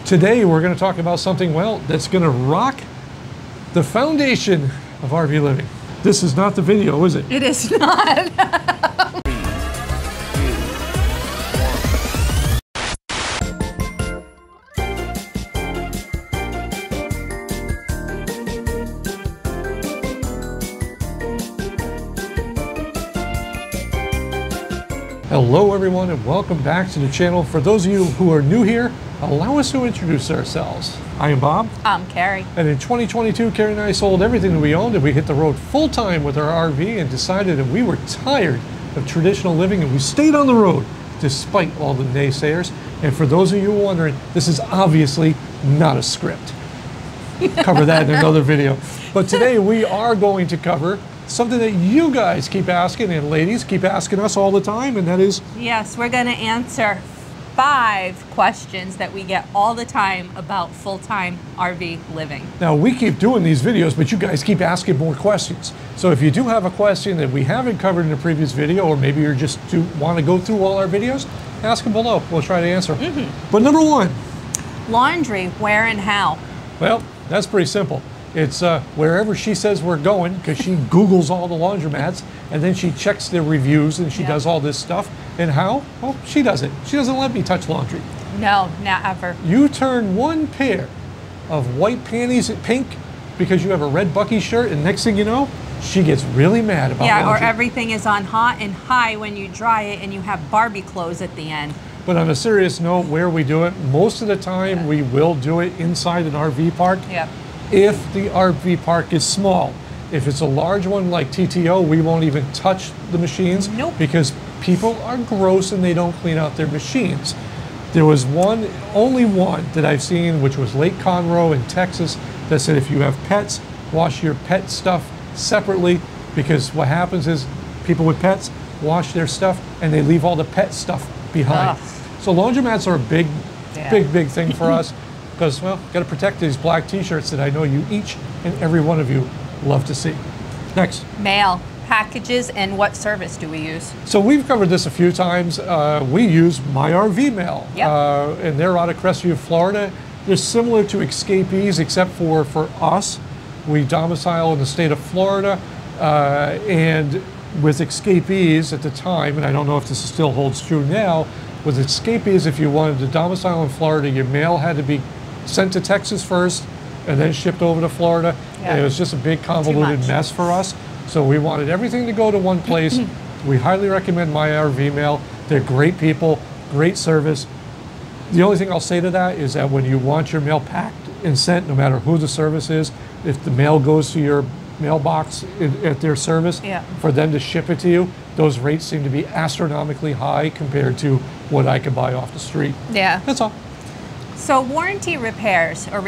Today we're going to talk about something, well, that's going to rock the foundation of RV living. This is not the video, is it? It is not. Hello everyone and welcome back to the channel. For those of you who are new here, allow us to introduce ourselves. I am Bob. I'm Carrie. And in 2022, Carrie and I sold everything that we owned and we hit the road full time with our RV and decided that we were tired of traditional living and we stayed on the road despite all the naysayers. And for those of you wondering, this is obviously not a script. Cover that in another video. But today we are going to cover something that you guys keep asking, and ladies keep asking us all the time, and that is? Yes, we're going to answer 5 questions that we get all the time about full-time RV living. Now, we keep doing these videos, but you guys keep asking more questions. So if you do have a question that we haven't covered in a previous video, or maybe you're just want to go through all our videos, ask them below. We'll try to answer. But number 1. Laundry, where and how? Well, that's pretty simple. It's wherever she says we're going, because she Googles all the laundromats, and then she checks their reviews, and she does all this stuff. And how? Well, she does it. She doesn't let me touch laundry. No, not ever. You turn one pair of white panties pink because you have a red Bucky shirt, and next thing you know, she gets really mad about laundry. Or everything is on hot and high when you dry it, and you have Barbie clothes at the end. But on a serious note, where we do it, most of the time we will do it inside an RV park. Yep. If the RV park is small. If it's a large one like TTO, we won't even touch the machines. Nope. Because people are gross and they don't clean out their machines. There was only one that I've seen, which was Lake Conroe in Texas, that said if you have pets, wash your pet stuff separately, because what happens is people with pets wash their stuff and they leave all the pet stuff behind. Ugh. So laundromats are a big thing for us. Because, well, got to protect these black t-shirts that I know you each and every one of you love to see. Next. Mail, packages, and what service do we use? So we've covered this a few times. We use My RV Mail. Yep. And they're out of Crestview, Florida. They're similar to Escapees, except for us. We domicile in the state of Florida. And with Escapees at the time, and I don't know if this still holds true now, with Escapees, if you wanted to domicile in Florida, your mail had to be sent to Texas first and then shipped over to Florida. Yeah. And it was just a big convoluted mess for us. So we wanted everything to go to one place. We highly recommend My RV Mail. They're great people, great service. The only thing I'll say to that is that when you want your mail packed and sent, no matter who the service is, if the mail goes to your mailbox at their service, for them to ship it to you, those rates seem to be astronomically high compared to what I could buy off the street. Yeah. That's all. So warranty repairs, how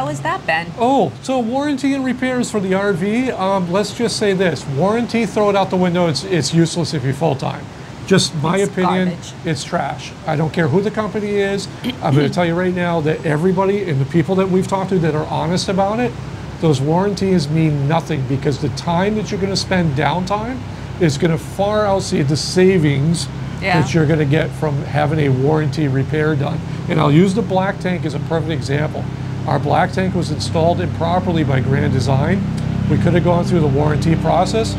has that been? Oh, so warranty and repairs for the RV, let's just say this. Warranty, throw it out the window. It's useless if you're full-time. Just my opinion, garbage. It's trash. I don't care who the company is. I'm going to tell you right now that everybody and the people that we've talked to that are honest about it, those warranties mean nothing, because the time that you're going to spend downtime is going to far exceed the savings that you're going to get from having a warranty repair done. And I'll use the black tank as a perfect example. Our black tank was installed improperly by Grand Design. We could have gone through the warranty process.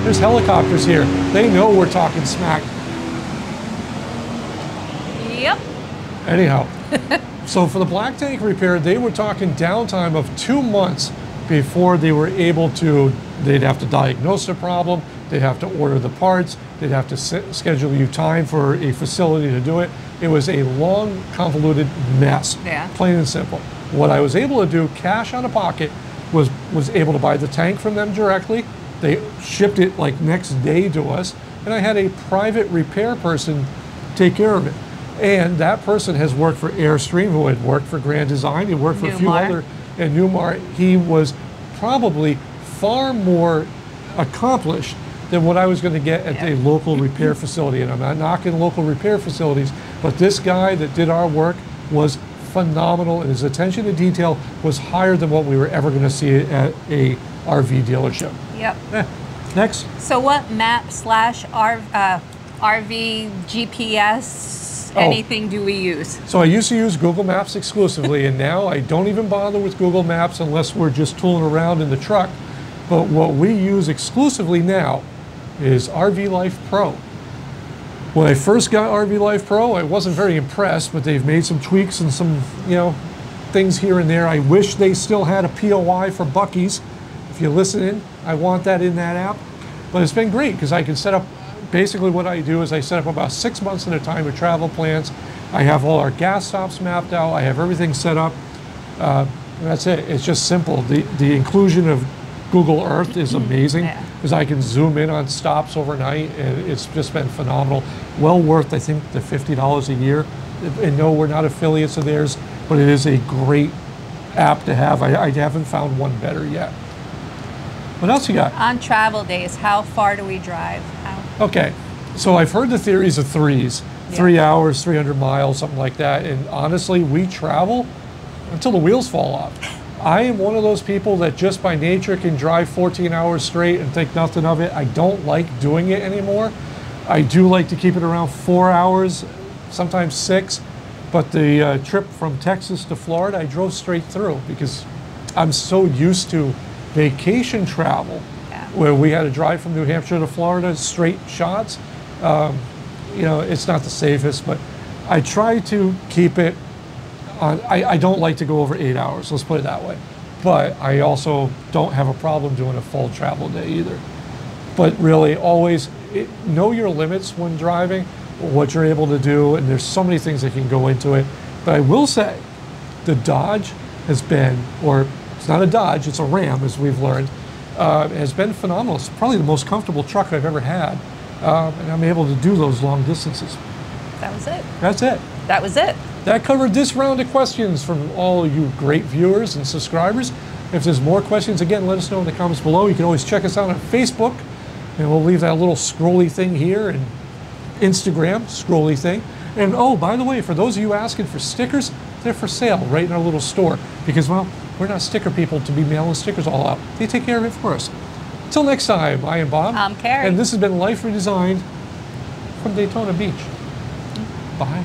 There's helicopters here. They know we're talking smack. Yep. Anyhow, so for the black tank repair, they were talking downtime of 2 months before they were able to, they'd have to diagnose the problem, they'd have to order the parts, they'd have to schedule you time for a facility to do it. It was a long, convoluted mess, plain and simple. What I was able to do, cash out of pocket, was able to buy the tank from them directly. They shipped it like next day to us, and I had a private repair person take care of it. And that person has worked for Airstream, who had worked for Grand Design, he worked for a few other, and Newmar. He was probably far more accomplished than what I was going to get at a local repair facility. And I'm not knocking local repair facilities, but this guy that did our work was phenomenal, and his attention to detail was higher than what we were ever going to see at a RV dealership. Yep. Next. So what map / RV GPS else? Anything do we use? So I used to use Google Maps exclusively, and now I don't even bother with Google Maps unless we're just tooling around in the truck. But what we use exclusively now is RV Life Pro. When I first got RV Life Pro, I wasn't very impressed, but they've made some tweaks and some, things here and there. I wish they still had a POI for Buc-ee's. If you're listening, I want that in that app. But it's been great because I can set up, basically what I do is I set up about 6 months at a time of travel plans. I have all our gas stops mapped out. I have everything set up. That's it. It's just simple. The inclusion of Google Earth is amazing because I can zoom in on stops overnight, and it's just been phenomenal. Well worth, I think, the $50 a year. And no, we're not affiliates of theirs, but it is a great app to have. I haven't found one better yet. What else you got? On travel days, how far do we drive? Okay, so I've heard the theories of threes. 3 hours, 300 miles, something like that. And honestly, we travel until the wheels fall off. I am one of those people that just by nature can drive 14 hours straight and think nothing of it. I don't like doing it anymore. I do like to keep it around 4 hours, sometimes 6. But the trip from Texas to Florida, I drove straight through because I'm so used to vacation travel where we had to drive from New Hampshire to Florida, straight shots. It's not the safest, but I try to keep it on. I don't like to go over 8 hours, let's put it that way. But I also don't have a problem doing a full travel day either. But really, always know your limits when driving, what you're able to do, and there's so many things that can go into it. But I will say, the Dodge has been, or it's not a Dodge, it's a Ram, as we've learned, has been phenomenal. It's probably the most comfortable truck I've ever had, and I'm able to do those long distances. That was it. That's it. That was it. That covered this round of questions from all you great viewers and subscribers. If there's more questions, again, let us know in the comments below. You can always check us out on Facebook, and we'll leave that little scrolly thing here, and Instagram, scrolly thing. And oh, by the way, for those of you asking for stickers, they're for sale right in our little store because, well, we're not sticker people to be mailing stickers all out. They take care of it for us. Until next time, I am Bob. I'm Carrie. And this has been Life Redesigned from Daytona Beach. Bye.